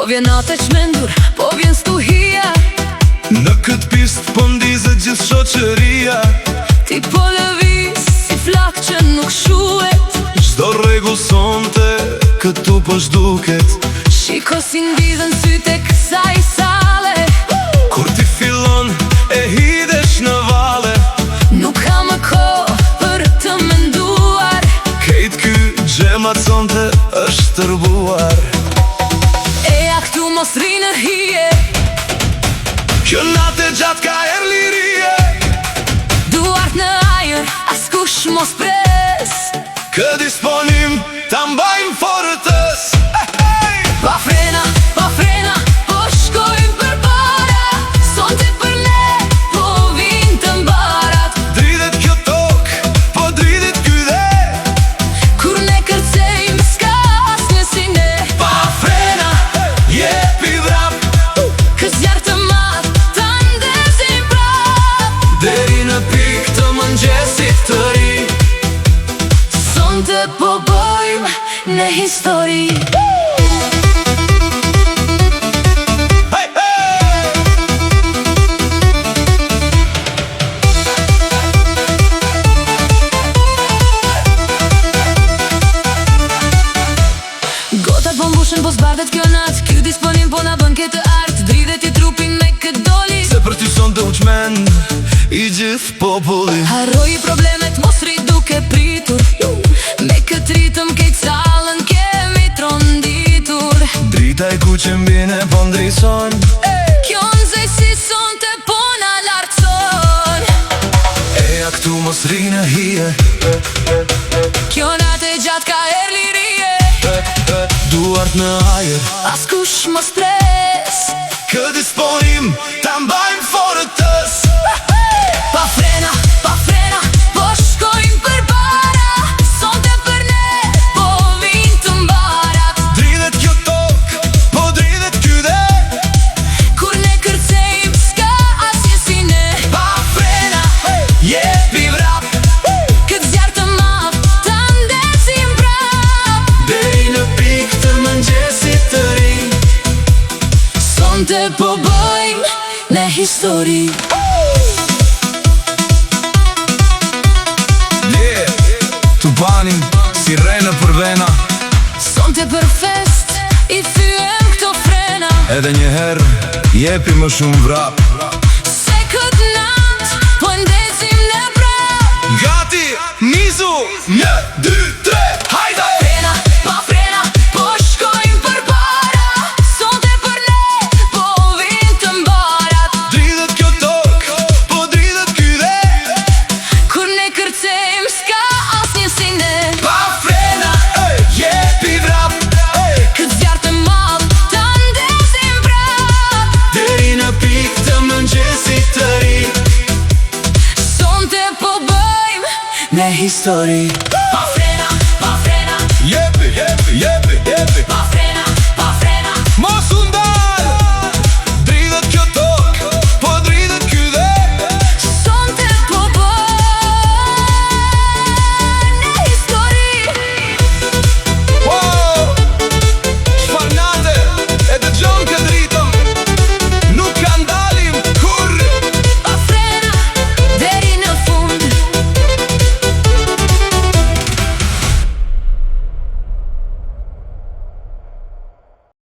vjen natë e qmendur, po vjen stuhia. Në këtë pist po ndizet gjithë shoqëria. Ti po lëviz si flak që nuk shuhet. Çdo rregull sonte këtu po zhduket. Shiko si ndizën sytë e kësaj sale. Kur ti fillon e hidhesh në vale. Nuk ka më kohë për të menduar. Kejt ky xhemat sonte është tërbuar. Eja këtu mos rri në hije. Kjo natë e gjatë ka erë lirie. Duart në ajër, askush mos pres. Kë disponim ta mbajmë fortës. Pa frena, po shkojmë përpara. Sonte për ne, po vinë të mbarat. Dridhet kjo tokë, po dridhet ky dhe. Kur ne kërcejmë, s'ka asnjë si ne. Pa frena, jepi vrap. Kë zjarë të madh, ta ndesim prap. Deri në pikë të mëngjesit të ri. Sonte po bëjmë në histori. Gotat po mbushen, po zbardhet kjo natë. Ky disponim po na bën këtë art. Dridhet i trupin me këtë doli. Se për ty sonte u qmen i gjithë populli. Harroj problemet, mos rri duke pritur. Me këtë ritëm kejt sallën kemi tronditur. Drita i kuqe mbine po ndrison. Kjo nxej si sonte po na lartëson. Eja këtu mos rri në hije. Kjo natë e gjatë ka erë lirie. Duart në ajër, Askush mos pres. kë disponim ta mbajmë fortës. Pa frena, po shkojmë përpara. Sonte për ne, po vinë të mbarat. Dridhet kjo tokë, po dridhet ky dhe. Kur ne kërcejmë, s'ka asnjë si ne. Pa frena, jepi vrap. Këtë zjarë të madh, ta ndesim prap. Deri në pikë të mëngjesit të ri. Sonte po bëjmë në histori. Tu banim si rena për vena. Sonte për fest, i thyem këto frena. Edhe njëherë, jepi më shumë vrap. Se këtë natë, po ndesim në prap. Gati, nizu, 1, 2, 3, hajde! Frena, pa frena, po shkojmë përpara. Sonte për ne, po vinë të mbarat. Dridhet kjo tokë, po dridhet ky dhe. Kur ne kërcejmë, s'ka asnjë si ne. Pa frena, jepi vrap. Këtë zjarë të madh, ta ndesim prap. Deri në pikë të mëngjesit të ri. Sonte po bëjmë në histori.